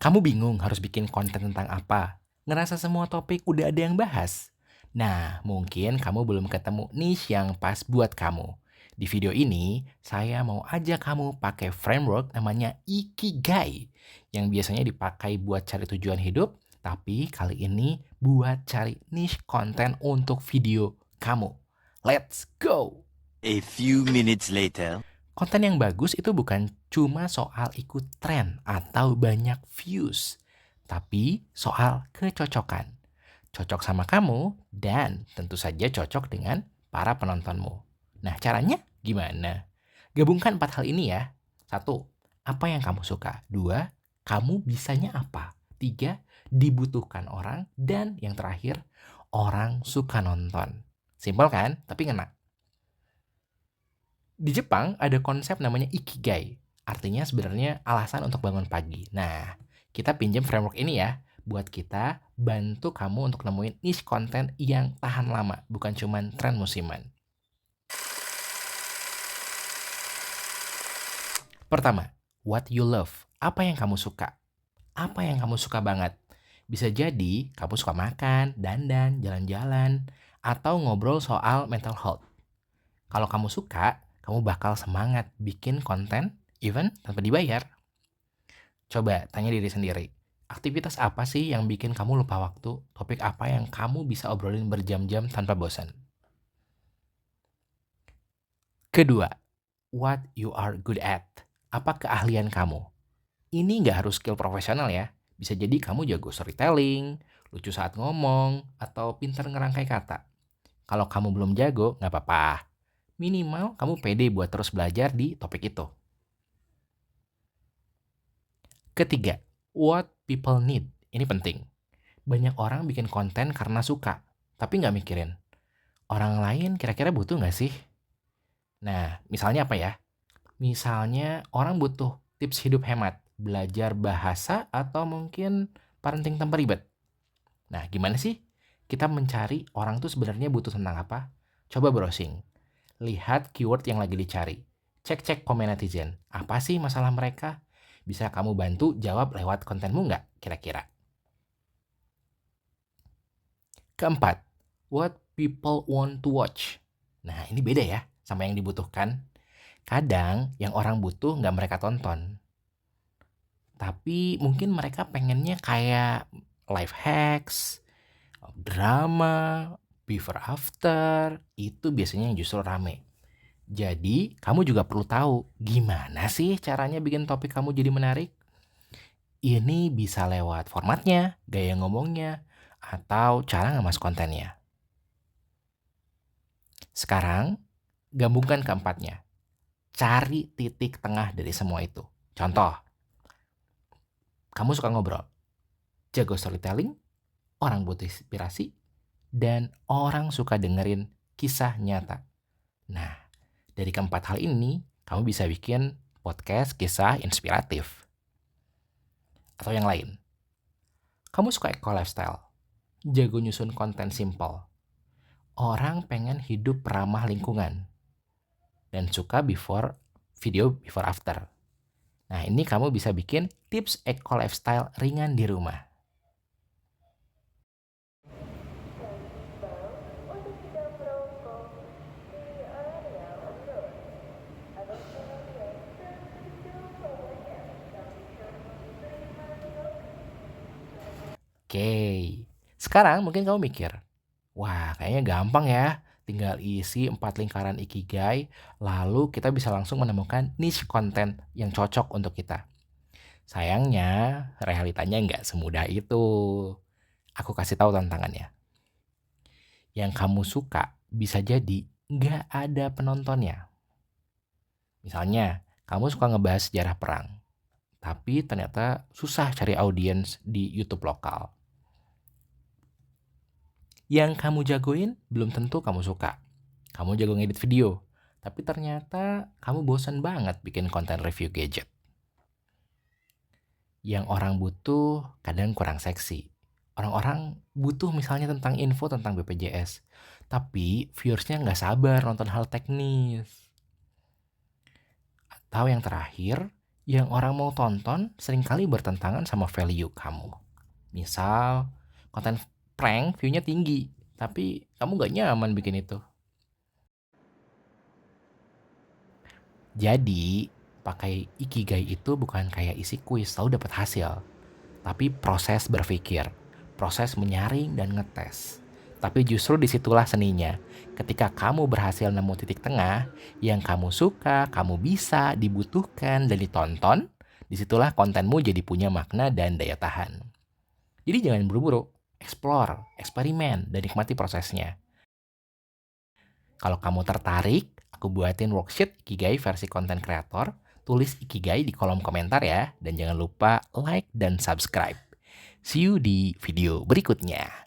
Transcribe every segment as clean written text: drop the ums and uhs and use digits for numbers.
Kamu bingung harus bikin konten tentang apa? Ngerasa semua topik udah ada yang bahas? Nah, mungkin kamu belum ketemu niche yang pas buat kamu. Di video ini, saya mau ajak kamu pakai framework namanya Ikigai, yang biasanya dipakai buat cari tujuan hidup, tapi kali ini buat cari niche konten untuk video kamu. Let's go! A few minutes later. Konten yang bagus itu bukan cuma soal ikut tren atau banyak views, tapi soal kecocokan. Cocok sama kamu dan tentu saja cocok dengan para penontonmu. Nah, caranya gimana? Gabungkan 4 hal ini ya. 1. Apa yang kamu suka? 2. Kamu bisanya apa? 3. Dibutuhkan orang. Dan yang terakhir, orang suka nonton. Simpel kan? Tapi ngena. Di Jepang ada konsep namanya Ikigai. Artinya sebenarnya alasan untuk bangun pagi. Nah, kita pinjam framework ini ya, buat kita bantu kamu untuk nemuin niche konten yang tahan lama, bukan cuman tren musiman. Pertama, what you love. Apa yang kamu suka? Apa yang kamu suka banget? Bisa jadi kamu suka makan, dandan, jalan-jalan, atau ngobrol soal mental health. Kalau kamu suka, kamu bakal semangat bikin konten even tanpa dibayar. Coba tanya diri sendiri, aktivitas apa sih yang bikin kamu lupa waktu? Topik apa yang kamu bisa obrolin berjam-jam tanpa bosan? Kedua, what you are good at. Apa keahlian kamu? Ini nggak harus skill profesional ya. Bisa jadi kamu jago storytelling, lucu saat ngomong, atau pintar ngerangkai kata. Kalau kamu belum jago, nggak apa-apa. Minimal kamu pede buat terus belajar di topik itu. Ketiga, what people need. Ini penting. Banyak orang bikin konten karena suka, tapi nggak mikirin. Orang lain kira-kira butuh nggak sih? Nah, misalnya apa ya? Misalnya orang butuh tips hidup hemat, belajar bahasa, atau mungkin parenting tanpa ribet. Nah, gimana sih kita mencari orang tuh sebenarnya butuh tentang apa? Coba browsing. Lihat keyword yang lagi dicari. Cek-cek komen netizen. Apa sih masalah mereka? Bisa kamu bantu jawab lewat kontenmu nggak kira-kira? Keempat, what people want to watch. Nah, ini beda ya sama yang dibutuhkan. Kadang yang orang butuh nggak mereka tonton. Tapi mungkin mereka pengennya kayak life hacks, drama, before after, itu biasanya yang justru rame. Jadi, kamu juga perlu tahu gimana sih caranya bikin topik kamu jadi menarik. Ini bisa lewat formatnya, gaya ngomongnya, atau cara ngemas kontennya. Sekarang, gabungkan keempatnya. Cari titik tengah dari semua itu. Contoh, kamu suka ngobrol, jago storytelling, orang butuh inspirasi, dan orang suka dengerin kisah nyata. Nah, dari keempat hal ini, kamu bisa bikin podcast kisah inspiratif. Atau yang lain, kamu suka eco lifestyle, jago nyusun konten simple, orang pengen hidup ramah lingkungan, dan suka video before after. Nah, ini kamu bisa bikin tips eco lifestyle ringan di rumah. Oke, sekarang mungkin kamu mikir, wah kayaknya gampang ya, tinggal isi 4 lingkaran Ikigai, lalu kita bisa langsung menemukan niche konten yang cocok untuk kita. Sayangnya, realitanya nggak semudah itu. Aku kasih tahu tantangannya. Yang kamu suka bisa jadi nggak ada penontonnya. Misalnya, kamu suka ngebahas sejarah perang, tapi ternyata susah cari audiens di YouTube lokal. Yang kamu jagoin belum tentu kamu suka. Kamu jago ngedit video, tapi ternyata kamu bosan banget bikin konten review gadget. Yang orang butuh kadang kurang seksi. Orang-orang butuh misalnya tentang info tentang BPJS, tapi viewersnya nggak sabar nonton hal teknis. Atau yang terakhir, yang orang mau tonton seringkali bertentangan sama value kamu. Misal, konten prank view-nya tinggi, tapi kamu nggak nyaman bikin itu. Jadi, pakai Ikigai itu bukan kayak isi kuis, tahu dapat hasil. Tapi proses berpikir, proses menyaring dan ngetes. Tapi justru disitulah seninya. Ketika kamu berhasil nemu titik tengah, yang kamu suka, kamu bisa, dibutuhkan, dan ditonton, disitulah kontenmu jadi punya makna dan daya tahan. Jadi jangan buru-buru, explore, eksperimen, dan nikmati prosesnya. Kalau kamu tertarik, aku buatin worksheet Ikigai versi konten kreator. Tulis Ikigai di kolom komentar ya. Dan jangan lupa like dan subscribe. See you di video berikutnya.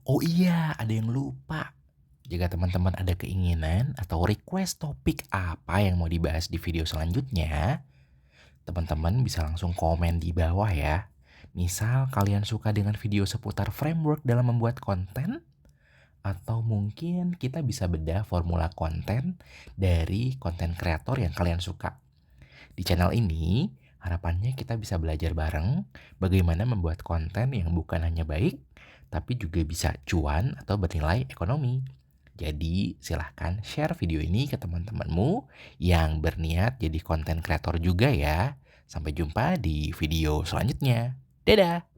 Oh iya, ada yang lupa. Jika teman-teman ada keinginan atau request topik apa yang mau dibahas di video selanjutnya, teman-teman bisa langsung komen di bawah ya. Misal kalian suka dengan video seputar framework dalam membuat konten, atau mungkin kita bisa bedah formula konten dari konten kreator yang kalian suka. Di channel ini, harapannya kita bisa belajar bareng bagaimana membuat konten yang bukan hanya baik, tapi juga bisa cuan atau bernilai ekonomi. Jadi silahkan share video ini ke teman-temanmu yang berniat jadi konten kreator juga ya. Sampai jumpa di video selanjutnya. Dadah!